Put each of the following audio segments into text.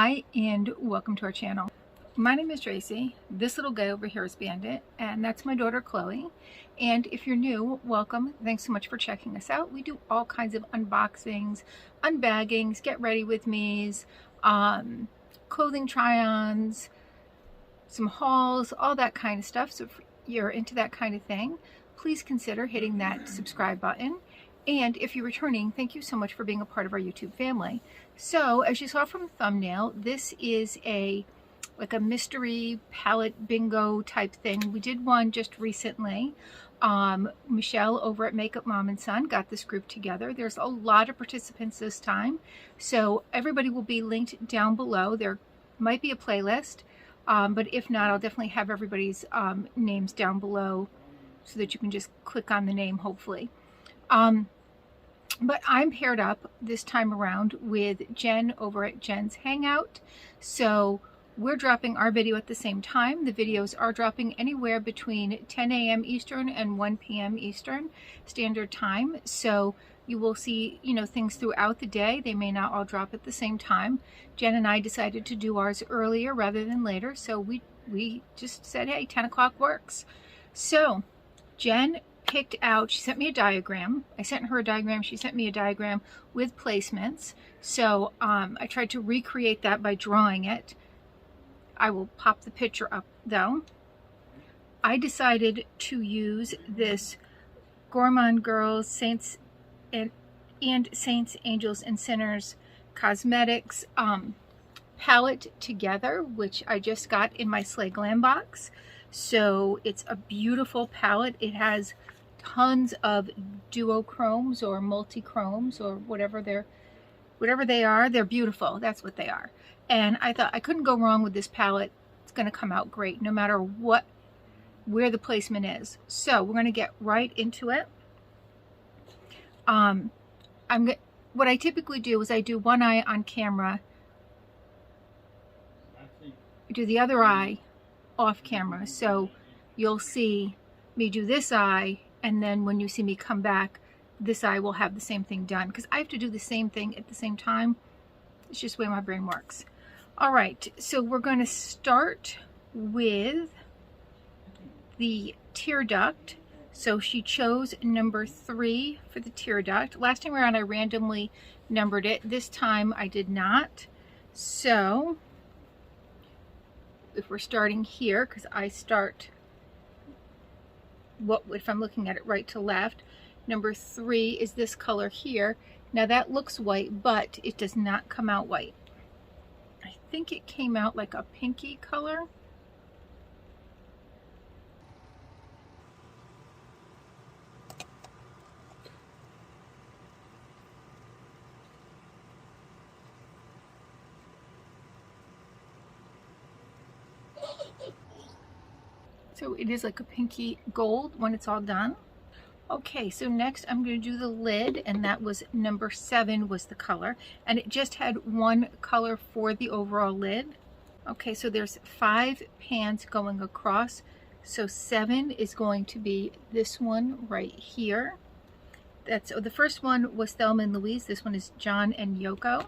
Hi and welcome to our channel. My name is Tracy. This little guy over here is Bandit, and that's my daughter Chloe. And if you're new, welcome. Thanks so much for checking us out. We do all kinds of unboxings, unbaggings, get ready with me's, clothing try-ons, some hauls, all that kind of stuff. So if you're into that kind of thing, please consider hitting that subscribe button. And if you're returning, thank you so much for being a part of our YouTube family. So as you saw from the thumbnail, this is like a mystery palette bingo type thing. We did one just recently. Michelle over at Makeup Mom and Son got this group together. There's a lot of participants this time. So everybody will be linked down below. There might be a playlist, but if not, I'll definitely have everybody's names down below so that you can just click on the name, hopefully. But I'm paired up this time around with Jen over at Jen's Hangout. So we're dropping our video at the same time. The videos are dropping anywhere between 10 a.m. Eastern and 1 p.m. Eastern Standard Time. So you will see, things throughout the day. They may not all drop at the same time. Jen and I decided to do ours earlier rather than later. So we just said, hey, 10 o'clock works. So Jen picked out, she sent me a diagram. I sent her a diagram. She sent me a diagram with placements. So I tried to recreate that by drawing it. I will pop the picture up though. I decided to use this Gourmand Girls Saints and Saints, Angels, and Sinners Cosmetics palette together, which I just got in my Slay Glam box. So it's a beautiful palette. It has tons of duochromes or multi-chromes or whatever they are. They're beautiful. That's what they are. And I thought I couldn't go wrong with this palette. It's going to come out great no matter where the placement is. So we're going to get right into it. What I typically do is I do one eye on camera, do the other eye off camera. So you'll see me do this eye, and then when you see me come back, this eye will have the same thing done, because I have to do the same thing at the same time. It's just the way my brain works. All right, so we're going to start with the tear duct. So she chose number 3 for the tear duct. Last time around I randomly numbered it. This time I did not. So if we're starting here, because I start if I'm looking at it right to left, number 3 is this color here. Now that looks white, but it does not come out white. I think it came out like a pinky color. So it is like a pinky gold when it's all done. Okay, so next I'm going to do the lid, and that was number 7 was the color, and it just had one color for the overall lid. Okay, so there's 5 pans going across, so 7 is going to be this one right here. The first one was Thelma and Louise. This one is John and Yoko,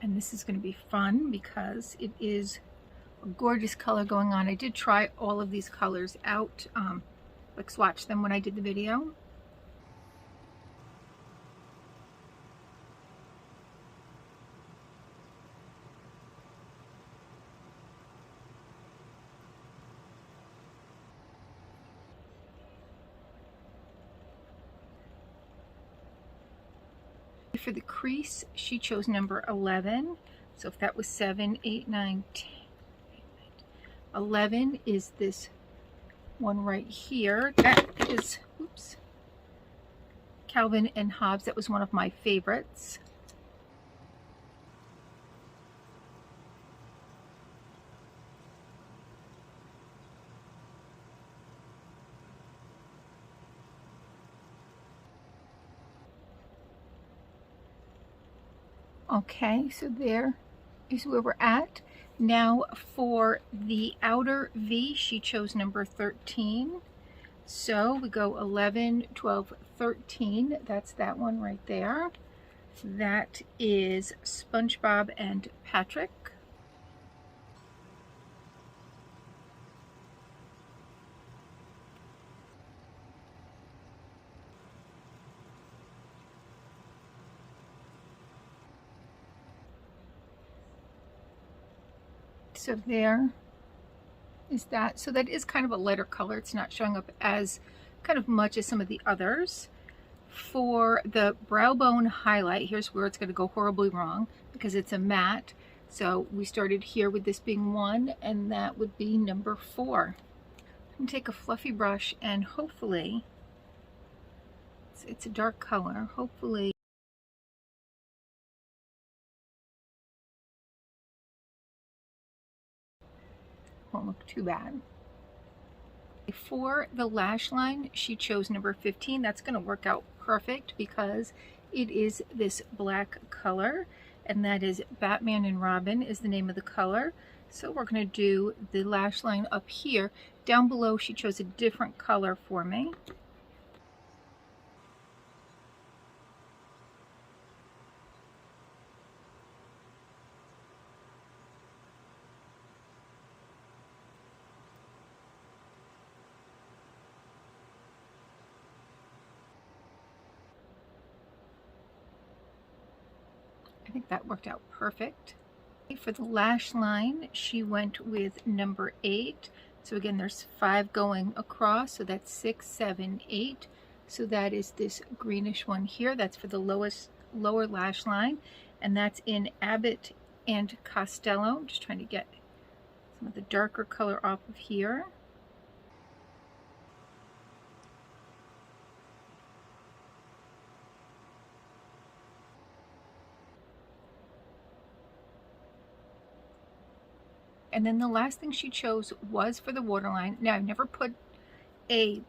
and this is going to be fun because it is a gorgeous color going on. I did try all of these colors out, like swatch them when I did the video. For the crease, she chose number 11. So if that was 7, 8, 9, 10, 11 is this one right here. That is, oops, Calvin and Hobbes. That was one of my favorites. Okay, so there is where we're at. Now for the outer V, she chose number 13. So we go 11, 12, 13. That's that one right there. That is SpongeBob and Patrick. So there is that. So that is kind of a lighter color. It's not showing up as kind of much as some of the others. For the brow bone highlight, here's where it's going to go horribly wrong because it's a matte. So we started here with this being 1, and that would be number 4. I'm going to take a fluffy brush and hopefully, it's a dark color, hopefully won't look too bad. For the lash line, she chose number 15. That's going to work out perfect because it is this black color, and that is Batman and Robin is the name of the color. So we're going to do the lash line up here. Down below, she chose a different color for me. I think that worked out perfect. For the lash line, she went with number 8. So again, there's 5 going across, so that's 6, 7, 8. So that is this greenish one here. That's for the lower lash line, and that's in Abbott and Costello. I'm just trying to get some of the darker color off of here. And then the last thing she chose was for the waterline. Now, I've never put a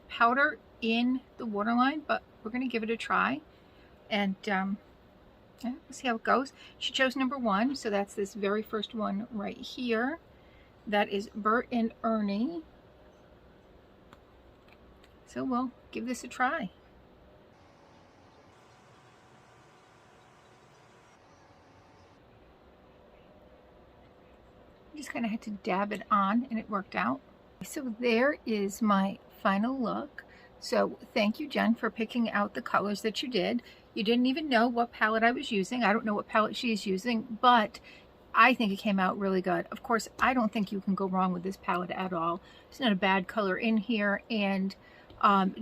powder in the waterline, but we're going to give it a try. And yeah, we'll see how it goes. She chose number 1, so that's this very first one right here. That is Bert and Ernie. So we'll give this a try. Just kind of had to dab it on and it worked out. So there is my final look. So thank you, Jen, for picking out the colors that you did. You didn't even know what palette I was using. I don't know what palette she's using, but I think it came out really good. Of course, I don't think you can go wrong with this palette at all. There's not a bad color in here, and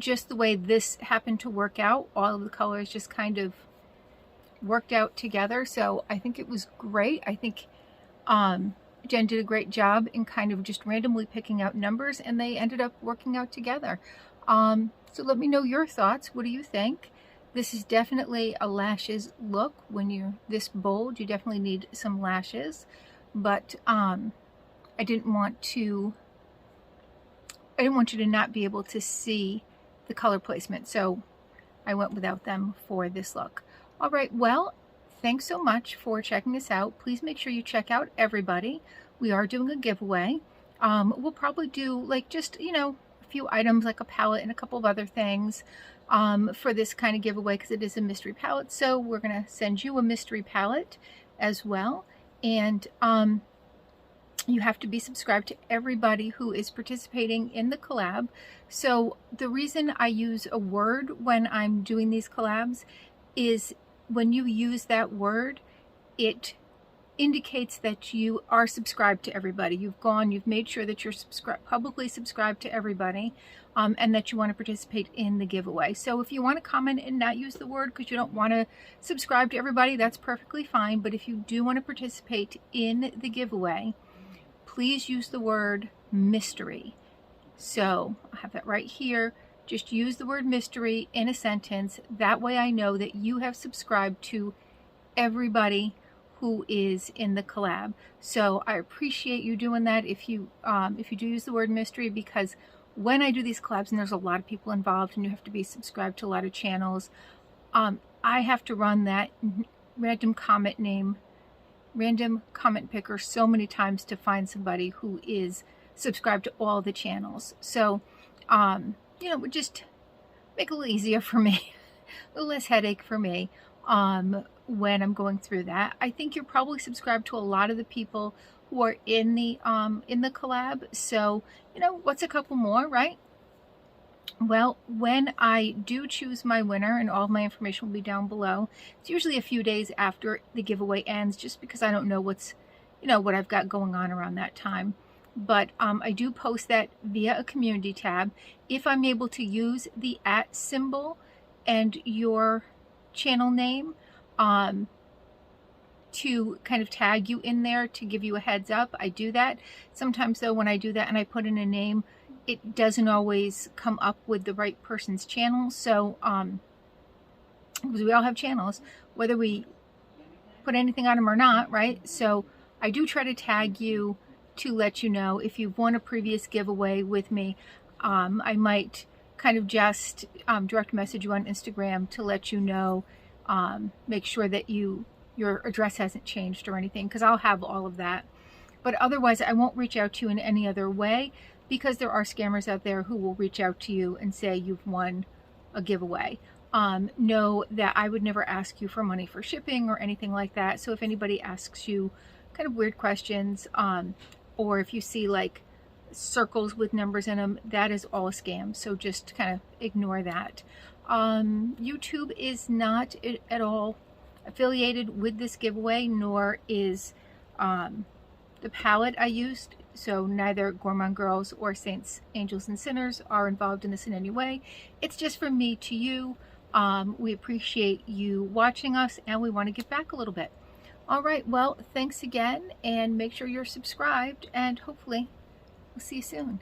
just the way this happened to work out, all of the colors just kind of worked out together. So I think it was great. I think Jen did a great job in kind of just randomly picking out numbers, and they ended up working out together. So let me know your thoughts. What do you think? This is definitely a lashes look. When you're this bold, you definitely need some lashes, but I didn't want you to not be able to see the color placement, so I went without them for this look. All right, well, thanks so much for checking this out. Please make sure you check out everybody. We are doing a giveaway. We'll probably do like just, you know, a few items like a palette and a couple of other things for this kind of giveaway because it is a mystery palette. So we're going to send you a mystery palette as well. And you have to be subscribed to everybody who is participating in the collab. So the reason I use a word when I'm doing these collabs is when you use that word, it indicates that you are subscribed to everybody. You've made sure that you're publicly subscribed to everybody, and that you want to participate in the giveaway. So if you want to comment and not use the word because you don't want to subscribe to everybody, that's perfectly fine. But if you do want to participate in the giveaway, please use the word mystery. So I have that right here. Just use the word mystery in a sentence. That way I know that you have subscribed to everybody who is in the collab. So I appreciate you doing that if you do use the word mystery, because when I do these collabs and there's a lot of people involved and you have to be subscribed to a lot of channels, I have to run that random comment picker so many times to find somebody who is subscribed to all the channels. So you know, it would just make it a little easier for me, a little less headache for me. when I'm going through that. I think you're probably subscribed to a lot of the people who are in the collab. So, you know, what's a couple more, right? Well, when I do choose my winner, and all of my information will be down below, it's usually a few days after the giveaway ends, just because I don't know what's, you know, what I've got going on around that time. But I do post that via a community tab. If I'm able to use the @ symbol and your channel name to kind of tag you in there to give you a heads up, I do that. Sometimes though, when I do that and I put in a name, it doesn't always come up with the right person's channel. So because we all have channels, whether we put anything on them or not, right? So I do try to tag you to let you know if you've won a previous giveaway with me. I might kind of just direct message you on Instagram to let you know, make sure that your address hasn't changed or anything, because I'll have all of that. But otherwise, I won't reach out to you in any other way, because there are scammers out there who will reach out to you and say you've won a giveaway. Know that I would never ask you for money for shipping or anything like that. So if anybody asks you kind of weird questions, or if you see like circles with numbers in them, that is all a scam. So just kind of ignore that. YouTube is not at all affiliated with this giveaway, nor is the palette I used. So neither Gourmand Girls or Saints, Angels, and Sinners are involved in this in any way. It's just from me to you. We appreciate you watching us, and we want to give back a little bit. All right, well, thanks again, and make sure you're subscribed, and hopefully we'll see you soon.